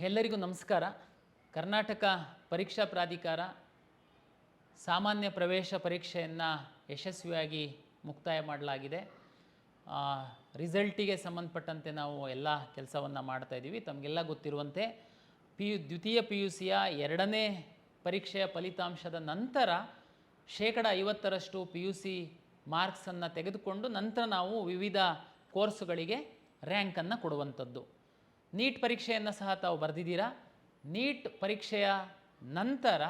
ಎಲ್ಲರಿಗೂ ನಮಸ್ಕಾರ. ಕರ್ನಾಟಕ ಪರೀಕ್ಷಾ ಪ್ರಾಧಿಕಾರ ಸಾಮಾನ್ಯ ಪ್ರವೇಶ ಪರೀಕ್ಷೆಯನ್ನು ಯಶಸ್ವಿಯಾಗಿ ಮುಕ್ತಾಯ ಮಾಡಲಾಗಿದೆ. ರಿಸಲ್ಟಿಗೆ ಸಂಬಂಧಪಟ್ಟಂತೆ ನಾವು ಎಲ್ಲ ಕೆಲಸವನ್ನು ಮಾಡ್ತಾಯಿದ್ದೀವಿ. ತಮಗೆಲ್ಲ ಗೊತ್ತಿರುವಂತೆ ದ್ವಿತೀಯ ಪಿ ಯು ಸಿಯ ಎರಡನೇ ಪರೀಕ್ಷೆಯ ಫಲಿತಾಂಶದ ನಂತರ 50% ಪಿ ಯು ಸಿ ಮಾರ್ಕ್ಸನ್ನು ತೆಗೆದುಕೊಂಡು ನಂತರ ನಾವು ವಿವಿಧ ಕೋರ್ಸುಗಳಿಗೆ ರ್ಯಾಂಕನ್ನು ಕೊಡುವಂಥದ್ದು. ನೀಟ್ ಪರೀಕ್ಷೆಯನ್ನು ಸಹ ತಾವು ಬರೆದಿದ್ದೀರಾ. ನೀಟ್ ಪರೀಕ್ಷೆಯ ನಂತರ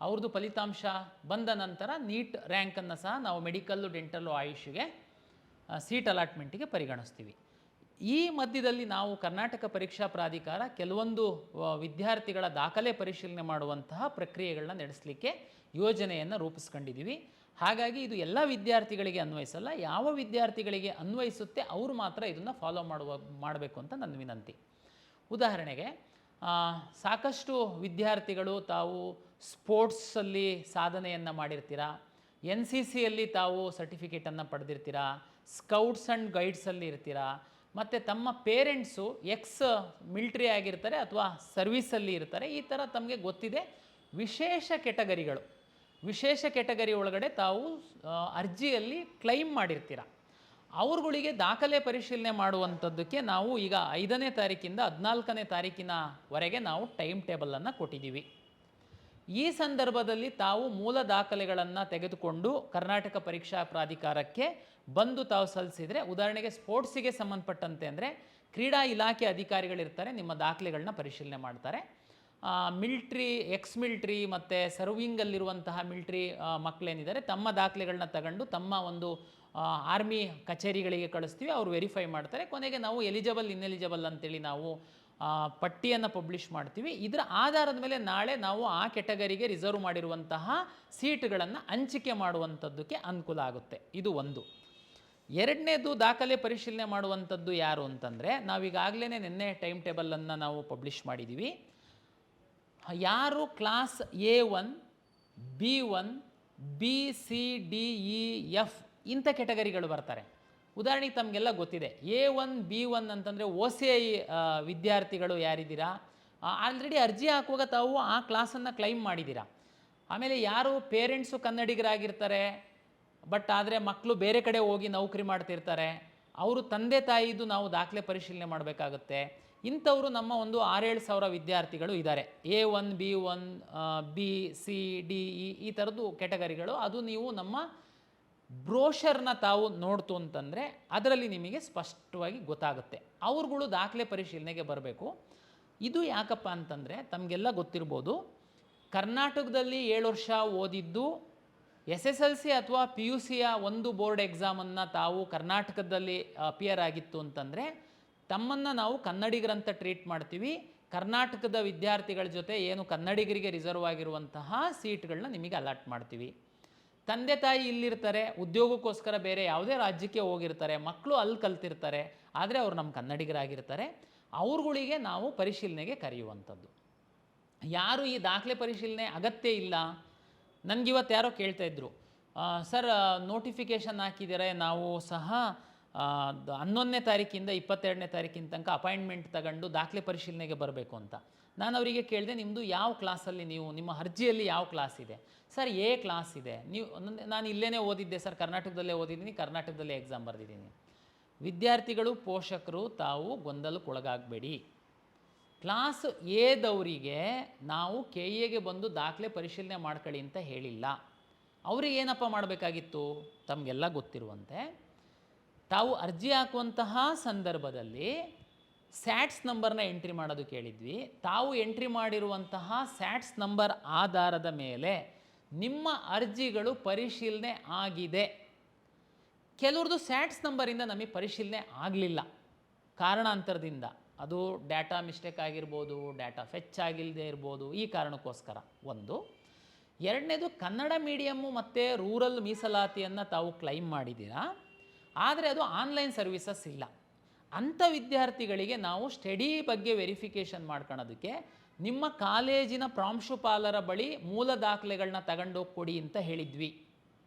ಅವ್ರದ್ದು ಫಲಿತಾಂಶ ಬಂದ ನಂತರ ನೀಟ್ ರ್ಯಾಂಕನ್ನು ಸಹ ನಾವು ಮೆಡಿಕಲ್ಲು, ಡೆಂಟಲ್ಲು, ಆಯುಷ್ಗೆ ಸೀಟ್ ಅಲಾಟ್ಮೆಂಟಿಗೆ ಪರಿಗಣಿಸ್ತೀವಿ. ಈ ಮಧ್ಯದಲ್ಲಿ ನಾವು ಕರ್ನಾಟಕ ಪರೀಕ್ಷಾ ಪ್ರಾಧಿಕಾರ ಕೆಲವೊಂದು ವಿದ್ಯಾರ್ಥಿಗಳ ದಾಖಲೆ ಪರಿಶೀಲನೆ ಮಾಡುವಂತಹ ಪ್ರಕ್ರಿಯೆಗಳನ್ನ ನಡೆಸಲಿಕ್ಕೆ ಯೋಜನೆಯನ್ನು ರೂಪಿಸ್ಕೊಂಡಿದ್ದೀವಿ. ಹಾಗಾಗಿ ಇದು ಎಲ್ಲ ವಿದ್ಯಾರ್ಥಿಗಳಿಗೆ ಅನ್ವಯಿಸಲ್ಲ. ಯಾವ ವಿದ್ಯಾರ್ಥಿಗಳಿಗೆ ಅನ್ವಯಿಸುತ್ತೆ ಅವರು ಮಾತ್ರ ಇದನ್ನು ಫಾಲೋ ಮಾಡಬೇಕು ಅಂತ ನನ್ನ ವಿನಂತಿ. ಉದಾಹರಣೆಗೆ ಸಾಕಷ್ಟು ವಿದ್ಯಾರ್ಥಿಗಳು ತಾವು ಸ್ಪೋರ್ಟ್ಸಲ್ಲಿ ಸಾಧನೆಯನ್ನು ಮಾಡಿರ್ತೀರ, NCCಯಲ್ಲಿ ತಾವು ಸರ್ಟಿಫಿಕೇಟನ್ನು ಪಡೆದಿರ್ತೀರ, ಸ್ಕೌಟ್ಸ್ ಆ್ಯಂಡ್ ಗೈಡ್ಸಲ್ಲಿ ಇರ್ತೀರ, ಮತ್ತು ತಮ್ಮ ಪೇರೆಂಟ್ಸು ಮಿಲ್ಟ್ರಿ ಆಗಿರ್ತಾರೆ ಅಥವಾ ಸರ್ವೀಸಲ್ಲಿ ಇರ್ತಾರೆ. ಈ ಥರ ತಮಗೆ ಗೊತ್ತಿದೆ. ವಿಶೇಷ ಕೆಟಗರಿ ಒಳಗಡೆ ತಾವು ಅರ್ಜಿಯಲ್ಲಿ ಕ್ಲೈಮ್ ಮಾಡಿರ್ತೀರ. ಅವ್ರುಗಳಿಗೆ ದಾಖಲೆ ಪರಿಶೀಲನೆ ಮಾಡುವಂಥದ್ದಕ್ಕೆ ನಾವು ಈಗ 5ನೇ ತಾರೀಕಿಂದ 14ನೇ ತಾರೀಕಿನವರೆಗೆ ನಾವು ಟೈಮ್ ಟೇಬಲನ್ನು ಕೊಟ್ಟಿದ್ದೀವಿ. ಈ ಸಂದರ್ಭದಲ್ಲಿ ತಾವು ಮೂಲ ದಾಖಲೆಗಳನ್ನು ತೆಗೆದುಕೊಂಡು ಕರ್ನಾಟಕ ಪರೀಕ್ಷಾ ಪ್ರಾಧಿಕಾರಕ್ಕೆ ಬಂದು ತಾವು ಸಲ್ಲಿಸಿದರೆ, ಉದಾಹರಣೆಗೆ ಸ್ಪೋರ್ಟ್ಸಿಗೆ ಸಂಬಂಧಪಟ್ಟಂತೆ ಅಂದರೆ ಕ್ರೀಡಾ ಇಲಾಖೆ ಅಧಿಕಾರಿಗಳಿರ್ತಾರೆ, ನಿಮ್ಮ ದಾಖಲೆಗಳನ್ನ ಪರಿಶೀಲನೆ ಮಾಡ್ತಾರೆ. ಮಿಲ್ಟ್ರಿ, ಮಿಲ್ಟ್ರಿ ಮತ್ತು ಸರ್ವಿಂಗಲ್ಲಿರುವಂತಹ ಮಿಲ್ಟ್ರಿ ಮಕ್ಕಳೇನಿದ್ದಾರೆ ತಮ್ಮ ದಾಖಲೆಗಳನ್ನ ತಗೊಂಡು ತಮ್ಮ ಒಂದು ಆರ್ಮಿ ಕಚೇರಿಗಳಿಗೆ ಕಳಿಸ್ತೀವಿ. ಅವರು ವೆರಿಫೈ ಮಾಡ್ತಾರೆ. ಕೊನೆಗೆ ನಾವು ಎಲಿಜಿಬಲ್, ಇನ್ಎಲಿಜಿಬಲ್ ಅಂತೇಳಿ ನಾವು ಪಟ್ಟಿಯನ್ನು ಪಬ್ಲಿಷ್ ಮಾಡ್ತೀವಿ. ಇದರ ಆಧಾರದ ಮೇಲೆ ನಾಳೆ ನಾವು ಆ ಕೆಟಗರಿಗೆ ರಿಸರ್ವ್ ಮಾಡಿರುವಂತಹ ಸೀಟ್ಗಳನ್ನು ಹಂಚಿಕೆ ಮಾಡುವಂಥದ್ದಕ್ಕೆ ಅನುಕೂಲ ಆಗುತ್ತೆ. ಇದು ಒಂದು. ಎರಡನೇದು ದಾಖಲೆ ಪರಿಶೀಲನೆ ಮಾಡುವಂಥದ್ದು ಯಾರು ಅಂತಂದರೆ, ನಾವೀಗಾಗಲೇ ನಿನ್ನೆ ಟೈಮ್ ಟೇಬಲನ್ನು ನಾವು ಪಬ್ಲಿಷ್ ಮಾಡಿದ್ದೀವಿ. ಯಾರು class A1, B1, B, C, D, E, F ಇಂಥ ಕೆಟಗರಿಗಳು ಬರ್ತಾರೆ. ಉದಾಹರಣೆಗೆ ತಮಗೆಲ್ಲ ಗೊತ್ತಿದೆ, A1, B1 ಅಂತಂದರೆ OCI ವಿದ್ಯಾರ್ಥಿಗಳು ಯಾರಿದ್ದೀರಾ, ಆಲ್ರೆಡಿ ಅರ್ಜಿ ಹಾಕುವಾಗ ತಾವು ಆ ಕ್ಲಾಸನ್ನು ಕ್ಲೈಮ್ ಮಾಡಿದ್ದೀರಾ. ಆಮೇಲೆ ಯಾರು ಪೇರೆಂಟ್ಸು ಕನ್ನಡಿಗರಾಗಿರ್ತಾರೆ, ಬಟ್ ಆದರೆ ಮಕ್ಕಳು ಬೇರೆ ಕಡೆ ಹೋಗಿ ನೌಕರಿ ಮಾಡ್ತಿರ್ತಾರೆ, ಅವರು ತಂದೆ ತಾಯಿದು ನಾವು ದಾಖಲೆ ಪರಿಶೀಲನೆ ಮಾಡಬೇಕಾಗುತ್ತೆ. ಇಂಥವರು ನಮ್ಮ ಒಂದು 6-7 ಸಾವಿರ ವಿದ್ಯಾರ್ಥಿಗಳು ಇದ್ದಾರೆ. A1, B1, B, C, D, E ಈ ಥರದ್ದು ಕೆಟಗರಿಗಳು. ಅದು ನೀವು ನಮ್ಮ ಬ್ರೋಷರ್ನ ತಾವು ನೋಡ್ತು ಅಂತಂದರೆ ಅದರಲ್ಲಿ ನಿಮಗೆ ಸ್ಪಷ್ಟವಾಗಿ ಗೊತ್ತಾಗುತ್ತೆ. ಅವ್ರುಗಳು ದಾಖಲೆ ಪರಿಶೀಲನೆಗೆ ಬರಬೇಕು. ಇದು ಯಾಕಪ್ಪ ಅಂತಂದರೆ, ತಮಗೆಲ್ಲ ಗೊತ್ತಿರ್ಬೋದು, ಕರ್ನಾಟಕದಲ್ಲಿ 7 ವರ್ಷ ಓದಿದ್ದು SSLC ಅಥವಾ PUCಯ ಒಂದು ಬೋರ್ಡ್ ಎಕ್ಸಾಮನ್ನು ತಾವು ಕರ್ನಾಟಕದಲ್ಲಿ ಅಪಿಯರ್ ಆಗಿತ್ತು ಅಂತಂದರೆ ತಮ್ಮನ್ನು ನಾವು ಕನ್ನಡಿಗರಂತ ಟ್ರೀಟ್ ಮಾಡ್ತೀವಿ. ಕರ್ನಾಟಕದ ವಿದ್ಯಾರ್ಥಿಗಳ ಜೊತೆ ಏನು ಕನ್ನಡಿಗರಿಗೆ ರಿಸರ್ವ್ ಆಗಿರುವಂತಹ ಸೀಟ್ಗಳನ್ನ ನಿಮಗೆ ಅಲಾಟ್ ಮಾಡ್ತೀವಿ. ತಂದೆ ತಾಯಿ ಇಲ್ಲಿರ್ತಾರೆ, ಉದ್ಯೋಗಕ್ಕೋಸ್ಕರ ಬೇರೆ ಯಾವುದೇ ರಾಜ್ಯಕ್ಕೆ ಹೋಗಿರ್ತಾರೆ, ಮಕ್ಕಳು ಅಲ್ಲಿ ಕಲ್ತಿರ್ತಾರೆ, ಆದರೆ ಅವರು ನಮ್ಮ ಕನ್ನಡಿಗರಾಗಿರ್ತಾರೆ. ಅವ್ರುಗಳಿಗೆ ನಾವು ಪರಿಶೀಲನೆಗೆ ಕರೆಯುವಂಥದ್ದು. ಯಾರು ಈ ದಾಖಲೆ ಪರಿಶೀಲನೆ ಅಗತ್ಯ ಇಲ್ಲ, ನನಗಿವತ್ತು ಯಾರೋ ಕೇಳ್ತಾಯಿದ್ರು, ಸರ್ ನೋಟಿಫಿಕೇಷನ್ ಹಾಕಿದರೆ ನಾವು ಸಹ 11ನೇ ತಾರೀಕಿಂದ 22ನೇ ತಾರೀಕಿನ ತನಕ ಅಪಾಯಿಂಟ್ಮೆಂಟ್ ತಗೊಂಡು ದಾಖಲೆ ಪರಿಶೀಲನೆಗೆ ಬರಬೇಕು ಅಂತ. ನಾನು ಅವರಿಗೆ ಕೇಳಿದೆ, ನಿಮ್ಮದು ಯಾವ ಕ್ಲಾಸಲ್ಲಿ, ನಿಮ್ಮ ಅರ್ಜಿಯಲ್ಲಿ ಯಾವ ಕ್ಲಾಸ್ ಇದೆ? ಸರ್ A ಕ್ಲಾಸ್ ಇದೆ. ನಾನು ಇಲ್ಲೇ ಓದಿದ್ದೆ ಸರ್, ಕರ್ನಾಟಕದಲ್ಲೇ ಓದಿದ್ದೀನಿ, ಕರ್ನಾಟಕದಲ್ಲೇ ಎಕ್ಸಾಮ್ ಬರೆದಿದ್ದೀನಿ. ವಿದ್ಯಾರ್ಥಿಗಳು, ಪೋಷಕರು ತಾವು ಗೊಂದಲಕ್ಕೊಳಗಾಗಬೇಡಿ. ಕ್ಲಾಸ್ Aದವರಿಗೆ ನಾವು KAಗೆ ಬಂದು ದಾಖಲೆ ಪರಿಶೀಲನೆ ಮಾಡ್ಕೊಳ್ಳಿ ಅಂತ ಹೇಳಿಲ್ಲ. ಅವ್ರಿಗೆ ಏನಪ್ಪ ಮಾಡಬೇಕಾಗಿತ್ತು? ತಮಗೆಲ್ಲ ಗೊತ್ತಿರುವಂತೆ ತಾವು ಅರ್ಜಿ ಹಾಕುವಂತಹ ಸಂದರ್ಭದಲ್ಲಿ ಸ್ಯಾಟ್ಸ್ ನಂಬರ್ನ ಎಂಟ್ರಿ ಮಾಡೋದು ಕೇಳಿದ್ವಿ. ತಾವು ಎಂಟ್ರಿ ಮಾಡಿರುವಂತಹ ಸ್ಯಾಟ್ಸ್ ನಂಬರ್ ಆಧಾರದ ಮೇಲೆ ನಿಮ್ಮ ಅರ್ಜಿಗಳು ಪರಿಶೀಲನೆ ಆಗಿದೆ. ಕೆಲವ್ರದ್ದು ಸ್ಯಾಟ್ಸ್ ನಂಬರಿಂದ ನಮಗೆ ಪರಿಶೀಲನೆ ಆಗಲಿಲ್ಲ, ಕಾರಣಾಂತರದಿಂದ. ಅದು ಡಾಟಾ ಮಿಸ್ಟೇಕ್ ಆಗಿರ್ಬೋದು, ಡಾಟಾ ಫೆಚ್ ಆಗಿಲ್ಲದೆ ಇರ್ಬೋದು, ಈ ಕಾರಣಕ್ಕೋಸ್ಕರ ಒಂದು. ಎರಡನೇದು, ಕನ್ನಡ ಮೀಡಿಯಮ್ಮು ಮತ್ತು ರೂರಲ್ ಮೀಸಲಾತಿಯನ್ನು ತಾವು ಕ್ಲೈಮ್ ಮಾಡಿದ್ದೀರಾ, ಆದರೆ ಅದು ಆನ್ಲೈನ್ ಸರ್ವಿಸಸ್ ಇಲ್ಲ. ಅಂಥ ವಿದ್ಯಾರ್ಥಿಗಳಿಗೆ ನಾವು ಸ್ಟಡಿ ಬಗ್ಗೆ ವೆರಿಫಿಕೇಷನ್ ಮಾಡ್ಕೊಳ್ಳೋದಕ್ಕೆ ನಿಮ್ಮ ಕಾಲೇಜಿನ ಪ್ರಾಂಶುಪಾಲರ ಬಳಿ ಮೂಲ ದಾಖಲೆಗಳನ್ನ ತಗೊಂಡೋಗಿ ಕೊಡಿ ಅಂತ ಹೇಳಿದ್ವಿ.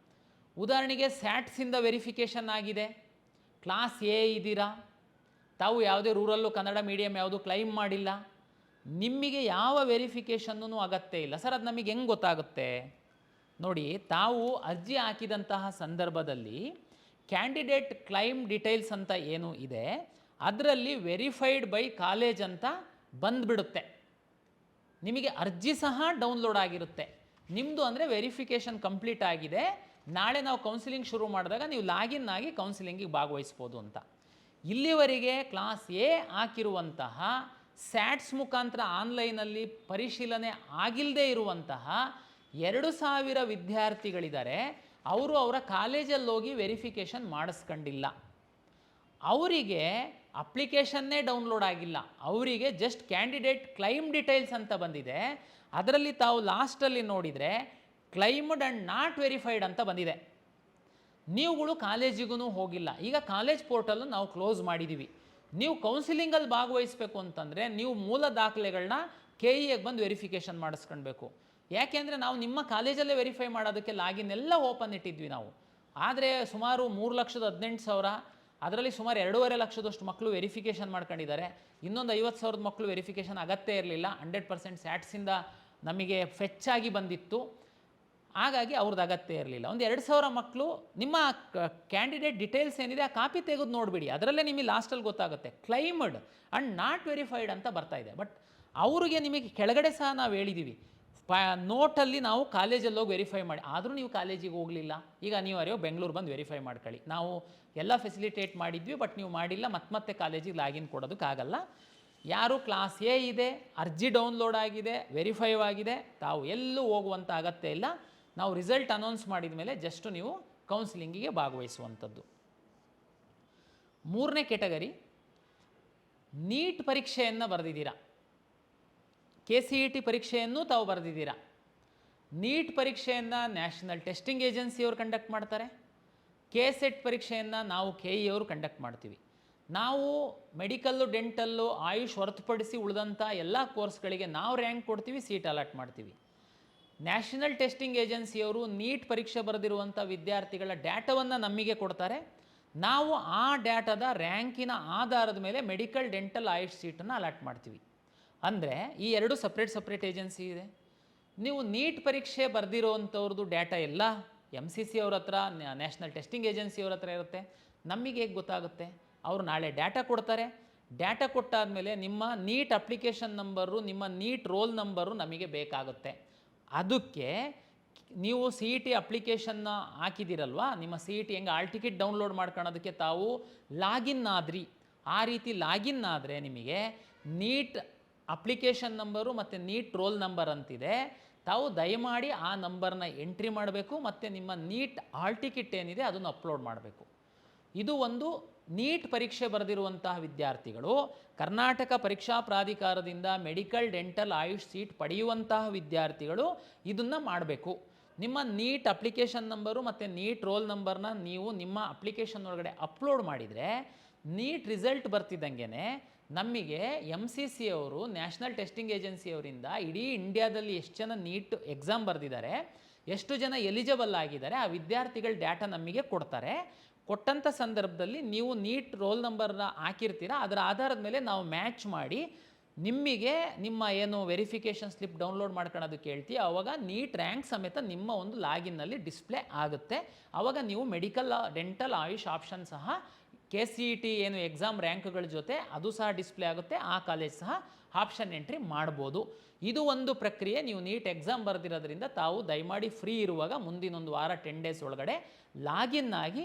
ಉದಾಹರಣೆಗೆ ಸ್ಯಾಟ್ಸಿಂದ ವೆರಿಫಿಕೇಷನ್ ಆಗಿದೆ, ಕ್ಲಾಸ್ A ಇದ್ದೀರಾ, ತಾವು ಯಾವುದೇ ರೂರಲ್ಲು ಕನ್ನಡ ಮೀಡಿಯಮ್ ಯಾವುದು ಕ್ಲೈಮ್ ಮಾಡಿಲ್ಲ, ನಿಮಗೆ ಯಾವ ವೆರಿಫಿಕೇಷನ್ನೂ ಅಗತ್ಯ ಇಲ್ಲ. ಸರ್ ಅದು ನಮಗೆ ಹೆಂಗೆ ಗೊತ್ತಾಗುತ್ತೆ? ನೋಡಿ, ತಾವು ಅರ್ಜಿ ಹಾಕಿದಂತಹ ಸಂದರ್ಭದಲ್ಲಿ ಕ್ಯಾಂಡಿಡೇಟ್ ಕ್ಲೈಮ್ ಡೀಟೇಲ್ಸ್ ಅಂತ ಏನು ಇದೆ ಅದರಲ್ಲಿ ವೆರಿಫೈಡ್ ಬೈ ಕಾಲೇಜ್ ಅಂತ ಬಂದುಬಿಡುತ್ತೆ. ನಿಮಗೆ ಅರ್ಜಿ ಸಹ ಡೌನ್ಲೋಡ್ ಆಗಿರುತ್ತೆ. ನಿಮ್ಮದು ಅಂದರೆ ವೆರಿಫಿಕೇಷನ್ ಕಂಪ್ಲೀಟ್ ಆಗಿದೆ, ನಾಳೆ ನಾವು ಕೌನ್ಸಿಲಿಂಗ್ ಶುರು ಮಾಡಿದಾಗ ನೀವು ಲಾಗಿನ್ ಆಗಿ ಕೌನ್ಸಿಲಿಂಗಿಗೆ ಭಾಗವಹಿಸ್ಬೋದು ಅಂತ. ಇಲ್ಲಿವರೆಗೆ ಕ್ಲಾಸ್ ಎ ಹಾಕಿರುವಂತಹ ಸ್ಯಾಟ್ಸ್ ಮುಖಾಂತರ ಆನ್ಲೈನಲ್ಲಿ ಪರಿಶೀಲನೆ ಆಗಿಲ್ಲದೆ ಇರುವಂತಹ 2000 ವಿದ್ಯಾರ್ಥಿಗಳಿದ್ದಾರೆ. ಅವರು ಅವರ ಕಾಲೇಜಲ್ಲಿ ಹೋಗಿ ವೆರಿಫಿಕೇಷನ್ ಮಾಡಿಸ್ಕೊಂಡಿಲ್ಲ. ಅವರಿಗೆ ಅಪ್ಲಿಕೇಶನ್ನೇ ಡೌನ್ಲೋಡ್ ಆಗಿಲ್ಲ. ಅವರಿಗೆ ಜಸ್ಟ್ ಕ್ಯಾಂಡಿಡೇಟ್ ಕ್ಲೈಮ್ ಡೀಟೇಲ್ಸ್ ಅಂತ ಬಂದಿದೆ. ಅದರಲ್ಲಿ ತಾವು ಲಾಸ್ಟಲ್ಲಿ ನೋಡಿದರೆ ಕ್ಲೈಮ್ಡ್ ಆ್ಯಂಡ್ ನಾಟ್ ವೆರಿಫೈಡ್ ಅಂತ ಬಂದಿದೆ. ನೀವುಗಳು ಕಾಲೇಜಿಗೂ ಹೋಗಿಲ್ಲ. ಈಗ ಕಾಲೇಜ್ ಪೋರ್ಟಲ್ ನಾವು ಕ್ಲೋಸ್ ಮಾಡಿದ್ದೀವಿ. ನೀವು ಕೌನ್ಸಿಲಿಂಗಲ್ಲಿ ಭಾಗವಹಿಸಬೇಕು ಅಂತಂದರೆ ನೀವು ಮೂಲ ದಾಖಲೆಗಳನ್ನ KEಗೆ ಬಂದು ವೆರಿಫಿಕೇಷನ್ ಮಾಡಿಸ್ಕೊಳ್ಬೇಕು. ಯಾಕೆಂದರೆ ನಾವು ನಿಮ್ಮ ಕಾಲೇಜಲ್ಲೇ ವೆರಿಫೈ ಮಾಡೋದಕ್ಕೆ ಲಾಗಿನ್ ಎಲ್ಲ ಓಪನ್ ಇಟ್ಟಿದ್ವಿ ನಾವು. ಆದರೆ ಸುಮಾರು 3,18,000, ಅದರಲ್ಲಿ ಸುಮಾರು 2.5 ಲಕ್ಷದಷ್ಟು ಮಕ್ಕಳು ವೆರಿಫಿಕೇಷನ್ ಮಾಡ್ಕೊಂಡಿದ್ದಾರೆ. ಇನ್ನೊಂದು 50,000 ಮಕ್ಕಳು ವೆರಿಫಿಕೇಷನ್ ಅಗತ್ಯ ಇರಲಿಲ್ಲ. 100% ಸ್ಯಾಟ್ಸಿಂದ ನಮಗೆ ಫೆಚ್ಚಾಗಿ ಬಂದಿತ್ತು. ಹಾಗಾಗಿ ಅವ್ರದ್ದು ಅಗತ್ಯ ಇರಲಿಲ್ಲ. ಒಂದು 2,000 ಮಕ್ಕಳು ನಿಮ್ಮ ಕ್ಯಾಂಡಿಡೇಟ್ ಡೀಟೇಲ್ಸ್ ಏನಿದೆ ಆ ಕಾಪಿ ತೆಗೆದು ನೋಡಿಬಿಡಿ. ಅದರಲ್ಲೇ ನಿಮಗೆ ಲಾಸ್ಟಲ್ಲಿ ಗೊತ್ತಾಗುತ್ತೆ ಕ್ಲೈಮ್ಡ್ ಆ್ಯಂಡ್ ನಾಟ್ ವೆರಿಫೈಡ್ ಅಂತ ಬರ್ತಾ ಇದೆ. ಬಟ್ ಅವ್ರಿಗೆ ನಿಮಗೆ ಕೆಳಗಡೆ ಸಹ ನಾವು ಹೇಳಿದ್ದೀವಿ, ನೋಟಲ್ಲಿ ನಾವು ಕಾಲೇಜಲ್ಲಿ ಹೋಗಿ ವೆರಿಫೈ ಮಾಡಿ. ಆದರೂ ನೀವು ಕಾಲೇಜಿಗೆ ಹೋಗಲಿಲ್ಲ. ಈಗ ನೀವು ಬೆಂಗಳೂರು ಬಂದು ವೆರಿಫೈ ಮಾಡ್ಕೊಳ್ಳಿ. ನಾವು ಎಲ್ಲ ಫೆಸಿಲಿಟೇಟ್ ಮಾಡಿದ್ವಿ, ಬಟ್ ನೀವು ಮಾಡಿಲ್ಲ. ಮತ್ತೆ ಕಾಲೇಜಿಗೆ ಲಾಗಿನ್ ಕೊಡೋದಕ್ಕಾಗಲ್ಲ. ಯಾರು ಕ್ಲಾಸ್ ಎ ಇದೆ, ಅರ್ಜಿ ಡೌನ್ಲೋಡ್ ಆಗಿದೆ, ವೆರಿಫೈ ಆಗಿದೆ, ತಾವು ಎಲ್ಲೂ ಹೋಗುವಂಥ ಅಗತ್ಯ ಇಲ್ಲ. ನಾವು ರಿಸಲ್ಟ್ ಅನೌನ್ಸ್ ಮಾಡಿದ ಮೇಲೆ ಜಸ್ಟು ನೀವು ಕೌನ್ಸಿಲಿಂಗಿಗೆ ಭಾಗವಹಿಸುವಂಥದ್ದು. 3ನೇ ಕೆಟಗರಿ, ನೀಟ್ ಪರೀಕ್ಷೆಯನ್ನು ಬರೆದಿದ್ದೀರಾ, KCET ಪರೀಕ್ಷೆಯನ್ನು ತಾವು ಬರೆದಿದ್ದೀರಾ. ನೀಟ್ ಪರೀಕ್ಷೆಯನ್ನು ನ್ಯಾಷನಲ್ ಟೆಸ್ಟಿಂಗ್ ಏಜೆನ್ಸಿಯವರು ಕಂಡಕ್ಟ್ ಮಾಡ್ತಾರೆ. KSET ಪರೀಕ್ಷೆಯನ್ನು ನಾವು KE ಅವರು ಕಂಡಕ್ಟ್ ಮಾಡ್ತೀವಿ. ನಾವು ಮೆಡಿಕಲ್ಲು, ಡೆಂಟಲ್ಲು, ಆಯುಷ್ ಹೊರತುಪಡಿಸಿ ಉಳಿದಂಥ ಎಲ್ಲ ಕೋರ್ಸ್ಗಳಿಗೆ ನಾವು ರ್ಯಾಂಕ್ ಕೊಡ್ತೀವಿ, ಸೀಟ್ ಅಲಾಟ್ ಮಾಡ್ತೀವಿ. ನ್ಯಾಷನಲ್ ಟೆಸ್ಟಿಂಗ್ ಏಜೆನ್ಸಿಯವರು ನೀಟ್ ಪರೀಕ್ಷೆ ಬರೆದಿರುವಂಥ ವಿದ್ಯಾರ್ಥಿಗಳ ಡೇಟಾವನ್ನು ನಮಗೆ ಕೊಡ್ತಾರೆ. ನಾವು ಆ ಡೇಟಾದ ರ್ಯಾಂಕಿನ ಆಧಾರದ ಮೇಲೆ ಮೆಡಿಕಲ್, ಡೆಂಟಲ್, ಆಯುಷ್ ಸೀಟನ್ನು ಅಲಾಟ್ ಮಾಡ್ತೀವಿ. ಅಂದರೆ ಈ 2 ಸಪ್ರೇಟ್ ಏಜೆನ್ಸಿ ಇದೆ. ನೀವು ನೀಟ್ ಪರೀಕ್ಷೆ ಬರೆದಿರೋವಂಥವ್ರದ್ದು ಡೇಟಾ ಎಲ್ಲ MCC ಅವ್ರ ಹತ್ರ, ನ್ಯಾಷನಲ್ ಟೆಸ್ಟಿಂಗ್ ಏಜೆನ್ಸಿಯವ್ರ ಹತ್ರ ಇರುತ್ತೆ. ನಮಗೆ ಹೇಗೆ ಗೊತ್ತಾಗುತ್ತೆ? ಅವರು ನಾಳೆ ಡೇಟಾ ಕೊಡ್ತಾರೆ. ಡೇಟಾ ಕೊಟ್ಟಾದಮೇಲೆ ನಿಮ್ಮ ನೀಟ್ ಅಪ್ಲಿಕೇಶನ್ ನಂಬರು, ನಿಮ್ಮ ನೀಟ್ ರೋಲ್ ನಂಬರು ನಮಗೆ ಬೇಕಾಗುತ್ತೆ. ಅದಕ್ಕೆ ನೀವು CET ಅಪ್ಲಿಕೇಶನ್ನ ಹಾಕಿದ್ದೀರಲ್ವ, ನಿಮ್ಮ CET ಹೆಂಗೆ ಆಲ್ ಟಿಕೆಟ್ ಡೌನ್ಲೋಡ್ ಮಾಡ್ಕೊಳ್ಳೋದಕ್ಕೆ ತಾವು ಲಾಗಿನ್ ಆದ್ರಿ, ಆ ರೀತಿ ಲಾಗಿನ್ ಆದರೆ ನಿಮಗೆ ನೀಟ್ ಅಪ್ಲಿಕೇಶನ್ ನಂಬರು ಮತ್ತು ನೀಟ್ ರೋಲ್ ನಂಬರ್ ಅಂತಿದೆ. ತಾವು ದಯಮಾಡಿ ಆ ನಂಬರ್ನ ಎಂಟ್ರಿ ಮಾಡಬೇಕು ಮತ್ತು ನಿಮ್ಮ ನೀಟ್ ಹಾಲ್ ಟಿಕೆಟ್ ಏನಿದೆ ಅದನ್ನು ಅಪ್ಲೋಡ್ ಮಾಡಬೇಕು. ಇದು ಒಂದು ನೀಟ್ ಪರೀಕ್ಷೆ ಬರೆದಿರುವಂತಹ ವಿದ್ಯಾರ್ಥಿಗಳು ಕರ್ನಾಟಕ ಪರೀಕ್ಷಾ ಪ್ರಾಧಿಕಾರದಿಂದ ಮೆಡಿಕಲ್, ಡೆಂಟಲ್, ಆಯುಷ್ ಸೀಟ್ ಪಡೆಯುವಂತಹ ವಿದ್ಯಾರ್ಥಿಗಳು ಇದನ್ನು ಮಾಡಬೇಕು. ನಿಮ್ಮ ನೀಟ್ ಅಪ್ಲಿಕೇಶನ್ ನಂಬರು ಮತ್ತು ನೀಟ್ ರೋಲ್ ನಂಬರ್ನ ನೀವು ನಿಮ್ಮ ಅಪ್ಲಿಕೇಶನ್ ಒಳಗಡೆ ಅಪ್ಲೋಡ್ ಮಾಡಿದರೆ ನೀಟ್ ರಿಸಲ್ಟ್ ಬರ್ತಿದ್ದಂಗೆ ನಮಗೆ MCC ಅವರು, ನ್ಯಾಷನಲ್ ಟೆಸ್ಟಿಂಗ್ ಏಜೆನ್ಸಿಯವರಿಂದ ಇಡೀ ಇಂಡಿಯಾದಲ್ಲಿ ಎಷ್ಟು ಜನ ನೀಟ್ ಎಕ್ಸಾಮ್ ಬರೆದಿದ್ದಾರೆ, ಎಷ್ಟು ಜನ ಎಲಿಜಿಬಲ್ ಆಗಿದ್ದಾರೆ, ಆ ವಿದ್ಯಾರ್ಥಿಗಳ ಡೇಟಾ ನಮಗೆ ಕೊಡ್ತಾರೆ. ಕೊಟ್ಟಂಥ ಸಂದರ್ಭದಲ್ಲಿ ನೀವು ನೀಟ್ ರೋಲ್ ನಂಬರ್ನ ಹಾಕಿರ್ತೀರ, ಅದರ ಆಧಾರದ ಮೇಲೆ ನಾವು ಮ್ಯಾಚ್ ಮಾಡಿ ನಿಮಗೆ ನಿಮ್ಮ ಏನು ವೆರಿಫಿಕೇಷನ್ ಸ್ಲಿಪ್ ಡೌನ್ಲೋಡ್ ಮಾಡ್ಕೊಳ್ಳೋದಕ್ಕೆ ಹೇಳ್ತೀವಿ. ಆವಾಗ ನೀಟ್ ರ್ಯಾಂಕ್ ಸಮೇತ ನಿಮ್ಮ ಒಂದು ಲಾಗಿನ್ನಲ್ಲಿ ಡಿಸ್ಪ್ಲೇ ಆಗುತ್ತೆ. ಆವಾಗ ನೀವು ಮೆಡಿಕಲ್, ಡೆಂಟಲ್, ಆಯುಷ್ ಆಪ್ಷನ್ ಸಹ KCET ಏನು ಎಕ್ಸಾಮ್ ರ್ಯಾಂಕ್ಗಳ ಜೊತೆ ಅದು ಸಹ ಡಿಸ್ಪ್ಲೇ ಆಗುತ್ತೆ. ಆ ಕಾಲೇಜ್ ಸಹ ಆಪ್ಷನ್ ಎಂಟ್ರಿ ಮಾಡ್ಬೋದು. ಇದು ಒಂದು ಪ್ರಕ್ರಿಯೆ. ನೀವು ನೀಟ್ ಎಕ್ಸಾಮ್ ಬರೆದಿರೋದ್ರಿಂದ ತಾವು ದಯಮಾಡಿ ಫ್ರೀ ಇರುವಾಗ ಮುಂದಿನೊಂದು ವಾರ 10 ಡೇಸ್ ಒಳಗಡೆ ಲಾಗಿನ್ ಆಗಿ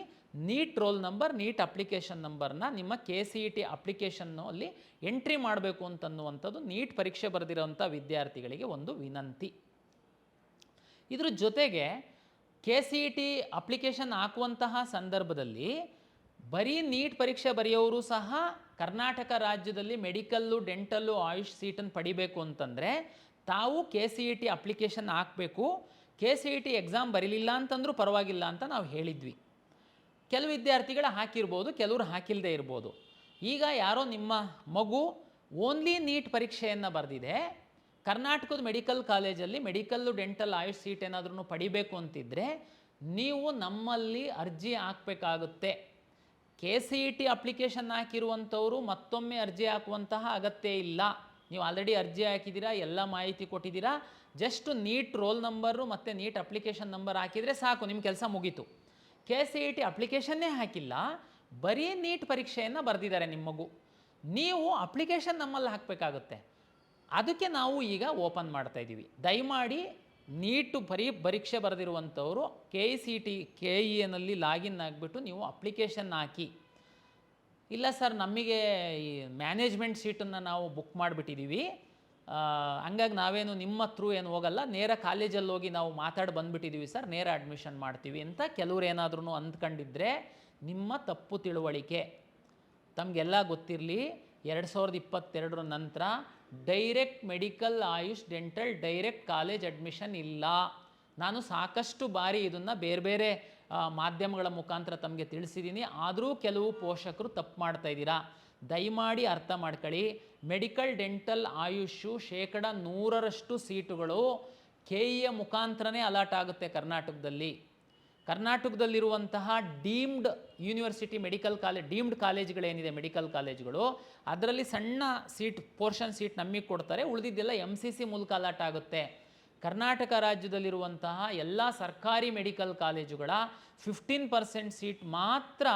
NEET roll number, NEET application ನಂಬರ್ನ ನಿಮ್ಮ KCET ಅಪ್ಲಿಕೇಶನ್ನಲ್ಲಿ ಎಂಟ್ರಿ ಮಾಡಬೇಕು ಅಂತನ್ನುವಂಥದ್ದು ನೀಟ್ ಪರೀಕ್ಷೆ ಬರೆದಿರೋಂಥ ವಿದ್ಯಾರ್ಥಿಗಳಿಗೆ ಒಂದು ವಿನಂತಿ. ಇದ್ರ ಜೊತೆಗೆ KCET ಅಪ್ಲಿಕೇಶನ್ ಹಾಕುವಂತಹ ಸಂದರ್ಭದಲ್ಲಿ ಬರೀ ನೀಟ್ ಪರೀಕ್ಷೆ ಬರೆಯೋರು ಸಹ ಕರ್ನಾಟಕ ರಾಜ್ಯದಲ್ಲಿ ಮೆಡಿಕಲ್ಲು, ಡೆಂಟಲ್ಲು, ಆಯುಷ್ ಸೀಟನ್ನು ಪಡಿಬೇಕು ಅಂತಂದರೆ ತಾವು KCET ಅಪ್ಲಿಕೇಶನ್ ಹಾಕಬೇಕು. KCET ಎಕ್ಸಾಮ್ ಬರೀಲಿಲ್ಲ ಅಂತಂದ್ರೂ ಪರವಾಗಿಲ್ಲ ಅಂತ ನಾವು ಹೇಳಿದ್ವಿ. ಕೆಲವು ವಿದ್ಯಾರ್ಥಿಗಳು ಹಾಕಿರ್ಬೋದು, ಕೆಲವರು ಹಾಕಿಲ್ಲದೆ ಇರ್ಬೋದು. ಈಗ ಯಾರೋ ನಿಮ್ಮ ಮಗು ಓನ್ಲಿ ನೀಟ್ ಪರೀಕ್ಷೆಯನ್ನು ಬರೆದಿದೆ, ಕರ್ನಾಟಕದ ಮೆಡಿಕಲ್ ಕಾಲೇಜಲ್ಲಿ ಮೆಡಿಕಲ್ಲು, ಡೆಂಟಲ್, ಆಯುಷ್ ಸೀಟ್ ಏನಾದ್ರೂ ಪಡಿಬೇಕು ಅಂತಿದ್ದರೆ ನೀವು ನಮ್ಮಲ್ಲಿ ಅರ್ಜಿ ಹಾಕಬೇಕಾಗುತ್ತೆ. KCET ಅಪ್ಲಿಕೇಶನ್ ಹಾಕಿರುವಂಥವರು ಮತ್ತೊಮ್ಮೆ ಅರ್ಜಿ ಹಾಕುವಂತಹ ಅಗತ್ಯ ಇಲ್ಲ. ನೀವು ಆಲ್ರೆಡಿ ಅರ್ಜಿ ಹಾಕಿದ್ದೀರಾ, ಎಲ್ಲ ಮಾಹಿತಿ ಕೊಟ್ಟಿದ್ದೀರಾ. ಜಸ್ಟ್ ನೀಟ್ ರೋಲ್ ನಂಬರು ಮತ್ತು ನೀಟ್ ಅಪ್ಲಿಕೇಶನ್ ನಂಬರ್ ಹಾಕಿದರೆ ಸಾಕು, ನಿಮ್ಮ ಕೆಲಸ ಮುಗೀತು. KCET ಅಪ್ಲಿಕೇಶನ್ನೇ ಹಾಕಿಲ್ಲ, ಬರೀ ನೀಟ್ ಪರೀಕ್ಷೆಯನ್ನು ಬರೆದಿದ್ದಾರೆ ನಿಮ್ಮ ಮಗು. ನೀವು ಅಪ್ಲಿಕೇಶನ್ ನಮ್ಮಲ್ಲಿ ಹಾಕಬೇಕಾಗುತ್ತೆ. ಅದಕ್ಕೆ ನಾವು ಈಗ ಓಪನ್ ಮಾಡ್ತಾಯಿದ್ದೀವಿ. ದಯಮಾಡಿ ನೀಟು ಪರೀಕ್ಷೆ ಬರೆದಿರುವಂಥವರು KCET KEನಲ್ಲಿ ಲಾಗಿನ್ ಆಗಿಬಿಟ್ಟು ನೀವು ಅಪ್ಲಿಕೇಶನ್ ಹಾಕಿ. ಇಲ್ಲ ಸರ್, ನಮಗೆ ಈ ಮ್ಯಾನೇಜ್ಮೆಂಟ್ ಸೀಟನ್ನು ನಾವು ಬುಕ್ ಮಾಡಿಬಿಟ್ಟಿದ್ದೀವಿ, ಹಂಗಾಗಿ ನಾವೇನು ನಿಮ್ಮ ಥ್ರೂ ಏನು ಹೋಗಲ್ಲ, ನೇರ ಕಾಲೇಜಲ್ಲಿ ಹೋಗಿ ನಾವು ಮಾತಾಡಿ ಬಂದುಬಿಟ್ಟಿದ್ದೀವಿ ಸರ್, ನೇರ ಅಡ್ಮಿಷನ್ ಮಾಡ್ತೀವಿ ಅಂತ ಕೆಲವ್ರು ಏನಾದ್ರೂ ಅಂದ್ಕೊಂಡಿದ್ರೆ ನಿಮ್ಮ ತಪ್ಪು ತಿಳುವಳಿಕೆ. ತಮಗೆಲ್ಲ ಗೊತ್ತಿರಲಿ, 2022 ನಂತರ direct medical, AYUSH, dental direct college admission ಇಲ್ಲ. ನಾನು ಸಾಕಷ್ಟು ಬಾರಿ ಇದನ್ನು ಬೇರೆ ಬೇರೆ ಮಾಧ್ಯಮಗಳ ಮುಖಾಂತರ ತಮಗೆ ತಿಳಿಸಿದ್ದೀನಿ. ಆದರೂ ಕೆಲವು ಪೋಷಕರು ತಪ್ಪು ಮಾಡ್ತಾಯಿದ್ದೀರಾ. ದಯಮಾಡಿ ಅರ್ಥ ಮಾಡ್ಕೊಳ್ಳಿ. ಮೆಡಿಕಲ್, ಡೆಂಟಲ್, ಆಯುಷು 100% ಸೀಟುಗಳು KEಯ ಮುಖಾಂತರನೇ ಅಲಾಟ್ ಆಗುತ್ತೆ ಕರ್ನಾಟಕದಲ್ಲಿ. ಕರ್ನಾಟಕದಲ್ಲಿರುವಂತಹ deemed university medical college, deemed ಕಾಲೇಜ್ಗಳೇನಿದೆ ಮೆಡಿಕಲ್ ಕಾಲೇಜ್ಗಳು, ಅದರಲ್ಲಿ ಸಣ್ಣ ಸೀಟ್ ಪೋರ್ಷನ್ ಸೀಟ್ ನಮಗೆ ಕೊಡ್ತಾರೆ, ಉಳಿದಿದ್ದೆಲ್ಲ MCC ಮೂಲಕ ಅಲಾಟ್ ಆಗುತ್ತೆ. ಕರ್ನಾಟಕ ರಾಜ್ಯದಲ್ಲಿರುವಂತಹ ಎಲ್ಲ ಸರ್ಕಾರಿ ಮೆಡಿಕಲ್ ಕಾಲೇಜುಗಳ 15% ಸೀಟ್ ಮಾತ್ರ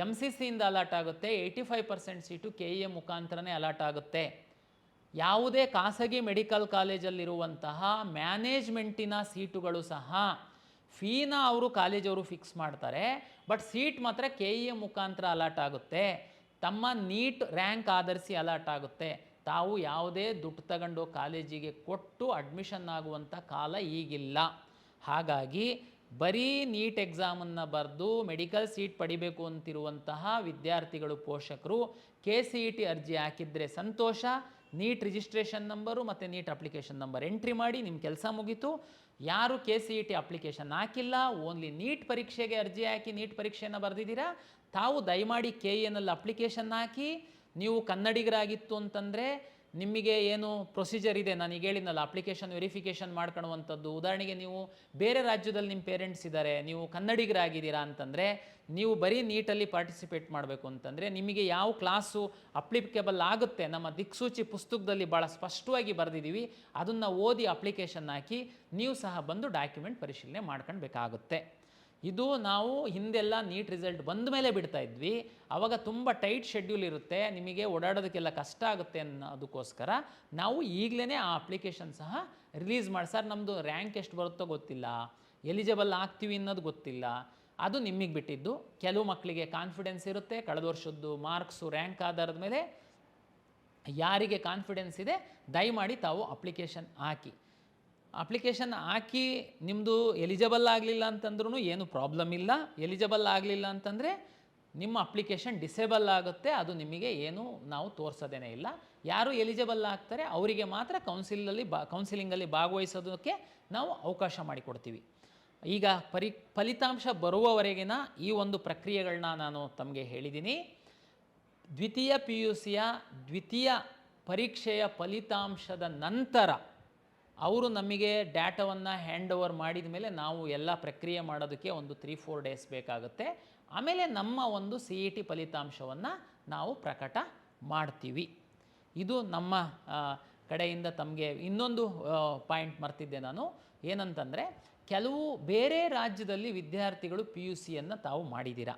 MCCಯಿಂದ ಅಲಾಟ್ ಆಗುತ್ತೆ, 85% ಸೀಟು KEಯ ಮುಖಾಂತರನೇ ಅಲಾಟ್ ಆಗುತ್ತೆ. ಯಾವುದೇ ಖಾಸಗಿ ಮೆಡಿಕಲ್ ಕಾಲೇಜಲ್ಲಿರುವಂತಹ ಮ್ಯಾನೇಜ್ಮೆಂಟಿನ ಸೀಟುಗಳು ಸಹ ಫೀನ ಅವರು ಕಾಲೇಜವರು ಫಿಕ್ಸ್ ಮಾಡ್ತಾರೆ, ಬಟ್ ಸೀಟ್ ಮಾತ್ರ KEಯ ಮುಖಾಂತರ ಅಲಾಟ್ ಆಗುತ್ತೆ. ತಮ್ಮ ನೀಟ್ ರ್ಯಾಂಕ್ ಆಧರಿಸಿ ಅಲಾಟ್ ಆಗುತ್ತೆ. ತಾವು ಯಾವುದೇ ದುಡ್ಡು ತಗೊಂಡು ಕಾಲೇಜಿಗೆ ಕೊಟ್ಟು ಅಡ್ಮಿಷನ್ ಆಗುವಂಥ ಕಾಲ ಈಗಿಲ್ಲ. ಹಾಗಾಗಿ ಬರೀ ನೀಟ್ ಎಕ್ಸಾಮನ್ನು ಬರೆದು ಮೆಡಿಕಲ್ ಸೀಟ್ ಪಡಿಬೇಕು ಅಂತಿರುವಂತಹ ವಿದ್ಯಾರ್ಥಿಗಳು, ಪೋಷಕರು KCET ಅರ್ಜಿ ಹಾಕಿದರೆ ಸಂತೋಷ. ನೀಟ್ ರಿಜಿಸ್ಟ್ರೇಷನ್ ನಂಬರು ಮತ್ತು ನೀಟ್ ಅಪ್ಲಿಕೇಶನ್ ನಂಬರ್ ಎಂಟ್ರಿ ಮಾಡಿ, ನಿಮ್ಮ ಕೆಲಸ ಮುಗೀತು. ಯಾರು KCET ಅಪ್ಲಿಕೇಶನ್ ಹಾಕಿಲ್ಲ, ಓನ್ಲಿ ನೀಟ್ ಪರೀಕ್ಷೆಗೆ ಅರ್ಜಿ ಹಾಕಿ ನೀಟ್ ಪರೀಕ್ಷೆಯನ್ನು ಬರೆದಿದ್ದೀರಾ, ತಾವು ದಯಮಾಡಿ KEನಲ್ಲಿ ಅಪ್ಲಿಕೇಶನ್ ಹಾಕಿ. ನೀವು ಕನ್ನಡಿಗರಾಗಿತ್ತು ಅಂತಂದರೆ ನಿಮಗೆ ಏನು ಪ್ರೊಸೀಜರ್ ಇದೆ, ನನಗೆ ಹೇಳಿದ್ನಲ್ಲ, ಅಪ್ಲಿಕೇಶನ್ ವೆರಿಫಿಕೇಷನ್ ಮಾಡ್ಕೊಳ್ಳುವಂಥದ್ದು. ಉದಾಹರಣೆಗೆ ನೀವು ಬೇರೆ ರಾಜ್ಯದಲ್ಲಿ ನಿಮ್ಮ ಪೇರೆಂಟ್ಸ್ ಇದ್ದಾರೆ, ನೀವು ಕನ್ನಡಿಗರಾಗಿದ್ದೀರಾ ಅಂತಂದರೆ ನೀವು ಬರೀ ನೀಟಲ್ಲಿ ಪಾರ್ಟಿಸಿಪೇಟ್ ಮಾಡಬೇಕು ಅಂತಂದರೆ ನಿಮಗೆ ಯಾವ ಕ್ಲಾಸು ಅಪ್ಲಿಕೇಬಲ್ ಆಗುತ್ತೆ, ನಮ್ಮ ದಿಕ್ಸೂಚಿ ಪುಸ್ತಕದಲ್ಲಿ ಭಾಳ ಸ್ಪಷ್ಟವಾಗಿ ಬರೆದಿದ್ದೀವಿ. ಅದನ್ನು ಓದಿ ಅಪ್ಲಿಕೇಶನ್ ಹಾಕಿ ನೀವು ಸಹ ಬಂದು ಡಾಕ್ಯುಮೆಂಟ್ ಪರಿಶೀಲನೆ ಮಾಡ್ಕೊಳ್ಬೇಕಾಗುತ್ತೆ. ಇದು ನಾವು ಹಿಂದೆಲ್ಲ ನೀಟ್ ರಿಸಲ್ಟ್ ಬಂದ ಮೇಲೆ ಬಿಡ್ತಾ ಇದ್ವಿ. ಆವಾಗ ತುಂಬ ಟೈಟ್ ಶೆಡ್ಯೂಲ್ ಇರುತ್ತೆ, ನಿಮಗೆ ಓಡಾಡೋದಕ್ಕೆಲ್ಲ ಕಷ್ಟ ಆಗುತ್ತೆ ಅನ್ನೋದಕ್ಕೋಸ್ಕರ ನಾವು ಈಗಲೇ ಆ ಅಪ್ಲಿಕೇಶನ್ ಸಹ ರಿಲೀಸ್ ಮಾಡಿ. ಸರ್, ನಮ್ಮದು ರ್ಯಾಂಕ್ ಎಷ್ಟು ಬರುತ್ತೋ ಗೊತ್ತಿಲ್ಲ, ಎಲಿಜಿಬಲ್ ಆಗ್ತೀವಿ ಅನ್ನೋದು ಗೊತ್ತಿಲ್ಲ, ಅದು ನಿಮಗೆ ಬಿಟ್ಟಿದ್ದು. ಕೆಲವು ಮಕ್ಕಳಿಗೆ ಕಾನ್ಫಿಡೆನ್ಸ್ ಇರುತ್ತೆ, ಕಳೆದ ವರ್ಷದ್ದು ಮಾರ್ಕ್ಸು ರ್ಯಾಂಕ್ ಆಧಾರದ ಮೇಲೆ ಯಾರಿಗೆ ಕಾನ್ಫಿಡೆನ್ಸ್ ಇದೆ ದಯಮಾಡಿ ತಾವು ಅಪ್ಲಿಕೇಶನ್ ಹಾಕಿ. ಅಪ್ಲಿಕೇಶನ್ ಹಾಕಿ ನಿಮ್ಮದು ಎಲಿಜಿಬಲ್ ಆಗಲಿಲ್ಲ ಅಂತಂದ್ರೂ ಏನು ಪ್ರಾಬ್ಲಮ್ ಇಲ್ಲ. ಎಲಿಜಿಬಲ್ ಆಗಲಿಲ್ಲ ಅಂತಂದರೆ ನಿಮ್ಮ ಅಪ್ಲಿಕೇಶನ್ ಡಿಸೇಬಲ್ ಆಗುತ್ತೆ, ಅದು ನಿಮಗೆ ಏನು ನಾವು ತೋರಿಸೋದೇನೇ ಇಲ್ಲ. ಯಾರು ಎಲಿಜಿಬಲ್ ಆಗ್ತಾರೆ ಅವರಿಗೆ ಮಾತ್ರ ಕೌನ್ಸಿಲಿಂಗಲ್ಲಿ ಭಾಗವಹಿಸೋದಕ್ಕೆ ನಾವು ಅವಕಾಶ ಮಾಡಿಕೊಡ್ತೀವಿ. ಈಗ ಫಲಿತಾಂಶ ಬರುವವರೆಗಿನ ಈ ಒಂದು ಪ್ರಕ್ರಿಯೆಗಳನ್ನ ನಾನು ತಮಗೆ ಹೇಳಿದ್ದೀನಿ. ದ್ವಿತೀಯ PUCಯ ದ್ವಿತೀಯ ಪರೀಕ್ಷೆಯ ಫಲಿತಾಂಶದ ನಂತರ ಅವರು ನಮಗೆ ಡಾಟಾವನ್ನು ಹ್ಯಾಂಡ್ ಓವರ್ ಮಾಡಿದ ಮೇಲೆ ನಾವು ಎಲ್ಲ ಪ್ರಕ್ರಿಯೆ ಮಾಡೋದಕ್ಕೆ ಒಂದು 3-4 ಡೇಸ್ ಬೇಕಾಗುತ್ತೆ. ಆಮೇಲೆ ನಮ್ಮ ಒಂದು CET ಫಲಿತಾಂಶವನ್ನು ನಾವು ಪ್ರಕಟ ಮಾಡ್ತೀವಿ. ಇದು ನಮ್ಮ ಕಡೆಯಿಂದ. ತಮಗೆ ಇನ್ನೊಂದು ಪಾಯಿಂಟ್ ಮರ್ತಿದ್ದೆ ನಾನು, ಏನಂತಂದರೆ ಕೆಲವು ಬೇರೆ ರಾಜ್ಯದಲ್ಲಿ ವಿದ್ಯಾರ್ಥಿಗಳು PUCಯನ್ನು ತಾವು ಮಾಡಿದ್ದೀರಾ.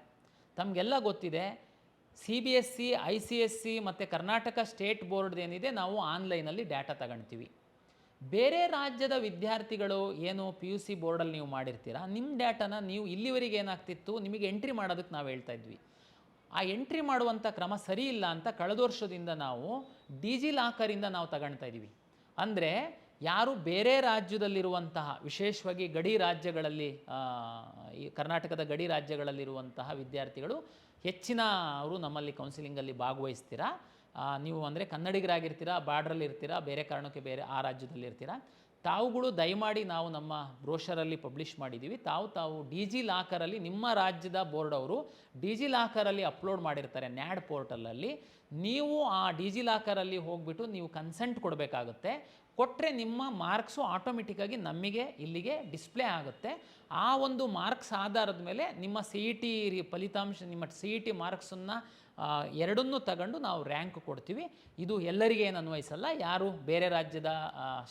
ತಮಗೆಲ್ಲ ಗೊತ್ತಿದೆ, CBSE, ICSE ಮತ್ತು ಕರ್ನಾಟಕ ಸ್ಟೇಟ್ ಬೋರ್ಡ್ದೇನಿದೆ, ನಾವು ಆನ್ಲೈನಲ್ಲಿ ಡಾಟಾ ತಗೊಳ್ತೀವಿ. ಬೇರೆ ರಾಜ್ಯದ ವಿದ್ಯಾರ್ಥಿಗಳು ಏನು PUC ಬೋರ್ಡಲ್ಲಿ ನೀವು ಮಾಡಿರ್ತೀರ, ನಿಮ್ಮ ಡಾಟಾನ ನೀವು ಇಲ್ಲಿವರೆಗೆ ಏನಾಗ್ತಿತ್ತು, ನಿಮಗೆ ಎಂಟ್ರಿ ಮಾಡೋದಕ್ಕೆ ನಾವು ಹೇಳ್ತಾ ಇದ್ವಿ. ಆ ಎಂಟ್ರಿ ಮಾಡುವಂಥ ಕ್ರಮ ಸರಿ ಇಲ್ಲ ಅಂತ ಕಳೆದ ವರ್ಷದಿಂದ ನಾವು ಡಿಜಿಲಾಕರಿಂದ ನಾವು ತಗೊಳ್ತಾ ಇದ್ದೀವಿ. ಅಂದರೆ ಯಾರು ಬೇರೆ ರಾಜ್ಯದಲ್ಲಿರುವಂತಹ, ವಿಶೇಷವಾಗಿ ಗಡಿ ರಾಜ್ಯಗಳಲ್ಲಿ, ಈ ಕರ್ನಾಟಕದ ಗಡಿ ರಾಜ್ಯಗಳಲ್ಲಿರುವಂತಹ ವಿದ್ಯಾರ್ಥಿಗಳು ಹೆಚ್ಚಿನ ಅವರು ನಮ್ಮಲ್ಲಿ ಕೌನ್ಸಿಲಿಂಗಲ್ಲಿ ಭಾಗವಹಿಸ್ತೀರಾ. ನೀವು ಅಂದರೆ ಕನ್ನಡಿಗರಾಗಿರ್ತೀರಾ, ಬಾರ್ಡ್ರಲ್ಲಿ ಇರ್ತೀರಾ, ಬೇರೆ ಕಾರಣಕ್ಕೆ ಬೇರೆ ಆ ರಾಜ್ಯದಲ್ಲಿ ಇರ್ತೀರಾ, ತಾವುಗಳು ದಯಮಾಡಿ ನಾವು ನಮ್ಮ ಬ್ರೋಷರಲ್ಲಿ ಪಬ್ಲಿಷ್ ಮಾಡಿದ್ದೀವಿ. ತಾವು ಡಿಜಿಲಾಕರಲ್ಲಿ ನಿಮ್ಮ ರಾಜ್ಯದ ಬೋರ್ಡ್ ಅವರು ಡಿಜಿಲಾಕರಲ್ಲಿ ಅಪ್ಲೋಡ್ ಮಾಡಿರ್ತಾರೆ ನ್ಯಾಡ್ ಪೋರ್ಟಲಲ್ಲಿ. ನೀವು ಆ ಡಿಜಿಲಾಕರಲ್ಲಿ ಹೋಗ್ಬಿಟ್ಟು ನೀವು ಕನ್ಸೆಂಟ್ ಕೊಡಬೇಕಾಗುತ್ತೆ. ಕೊಟ್ಟರೆ ನಿಮ್ಮ ಮಾರ್ಕ್ಸು ಆಟೋಮೆಟಿಕ್ಕಾಗಿ ನಮಗೆ ಇಲ್ಲಿಗೆ ಡಿಸ್ಪ್ಲೇ ಆಗುತ್ತೆ. ಆ ಒಂದು ಮಾರ್ಕ್ಸ್ ಆಧಾರದ ಮೇಲೆ ನಿಮ್ಮ ಸಿ ಇ ಟಿ ಫಲಿತಾಂಶ, ನಿಮ್ಮ ಸಿ ಇ ಟಿ ಮಾರ್ಕ್ಸನ್ನು ಎರಡನ್ನೂ ತಗೊಂಡು ನಾವು ರ್ಯಾಂಕ್ ಕೊಡ್ತೀವಿ. ಇದು ಎಲ್ಲರಿಗೆ ಏನು ಅನ್ವಯಿಸಲ್ಲ. ಯಾರು ಬೇರೆ ರಾಜ್ಯದ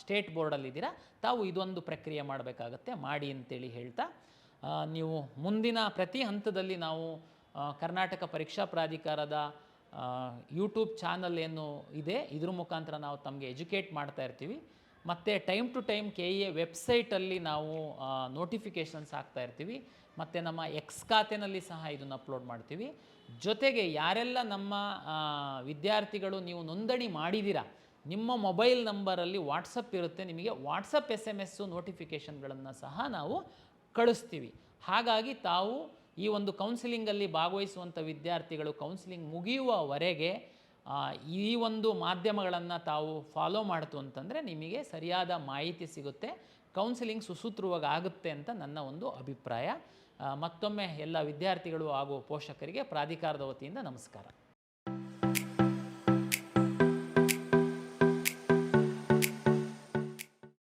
ಸ್ಟೇಟ್ ಬೋರ್ಡಲ್ಲಿದ್ದೀರಾ ತಾವು ಇದೊಂದು ಪ್ರಕ್ರಿಯೆ ಮಾಡಬೇಕಾಗತ್ತೆ, ಮಾಡಿ ಅಂತೇಳಿ ಹೇಳ್ತಾ, ನೀವು ಮುಂದಿನ ಪ್ರತಿ ಹಂತದಲ್ಲಿ ನಾವು ಕರ್ನಾಟಕ ಪರೀಕ್ಷಾ ಪ್ರಾಧಿಕಾರದ ಯೂಟ್ಯೂಬ್ ಚಾನಲ್ ಏನು ಇದೆ ಇದ್ರ ಮುಖಾಂತರ ನಾವು ತಮಗೆ ಎಜುಕೇಟ್ ಮಾಡ್ತಾ ಇರ್ತೀವಿ. ಮತ್ತು ಟೈಮ್ ಟು ಟೈಮ್ KEA ವೆಬ್ಸೈಟಲ್ಲಿ ನಾವು ನೋಟಿಫಿಕೇಷನ್ಸ್ ಹಾಕ್ತಾ ಇರ್ತೀವಿ. ಮತ್ತು ನಮ್ಮ ಎಕ್ಸ್ ಖಾತೆಯಲ್ಲಿ ಸಹ ಇದನ್ನು ಅಪ್ಲೋಡ್ ಮಾಡ್ತೀವಿ. ಜೊತೆಗೆ ಯಾರೆಲ್ಲ ನಮ್ಮ ವಿದ್ಯಾರ್ಥಿಗಳು ನೀವು ನೋಂದಣಿ ಮಾಡಿದ್ದೀರಾ, ನಿಮ್ಮ ಮೊಬೈಲ್ ನಂಬರಲ್ಲಿ ವಾಟ್ಸಪ್ ಇರುತ್ತೆ, ನಿಮಗೆ ವಾಟ್ಸಪ್ SMS ನೋಟಿಫಿಕೇಷನ್ಗಳನ್ನು ಸಹ ನಾವು ಕಳಿಸ್ತೀವಿ. ಹಾಗಾಗಿ ತಾವು ಈ ಒಂದು ಕೌನ್ಸಿಲಿಂಗಲ್ಲಿ ಭಾಗವಹಿಸುವಂಥ ವಿದ್ಯಾರ್ಥಿಗಳು ಕೌನ್ಸಿಲಿಂಗ್ ಮುಗಿಯುವವರೆಗೆ ಈ ಒಂದು ಮಾಧ್ಯಮಗಳನ್ನು ತಾವು ಫಾಲೋ ಮಾಡ್ತು ಅಂತಂದರೆ ನಿಮಗೆ ಸರಿಯಾದ ಮಾಹಿತಿ ಸಿಗುತ್ತೆ, ಕೌನ್ಸಿಲಿಂಗ್ ಸುಸೂತ್ರವಾಗಿ ಆಗುತ್ತೆ ಅಂತ ನನ್ನ ಒಂದು ಅಭಿಪ್ರಾಯ. ಮತ್ತೊಮ್ಮೆ ಎಲ್ಲ ವಿದ್ಯಾರ್ಥಿಗಳು ಹಾಗೂ ಪೋಷಕರಿಗೆ ಪ್ರಾಧಿಕಾರದ ವತಿಯಿಂದ ನಮಸ್ಕಾರ.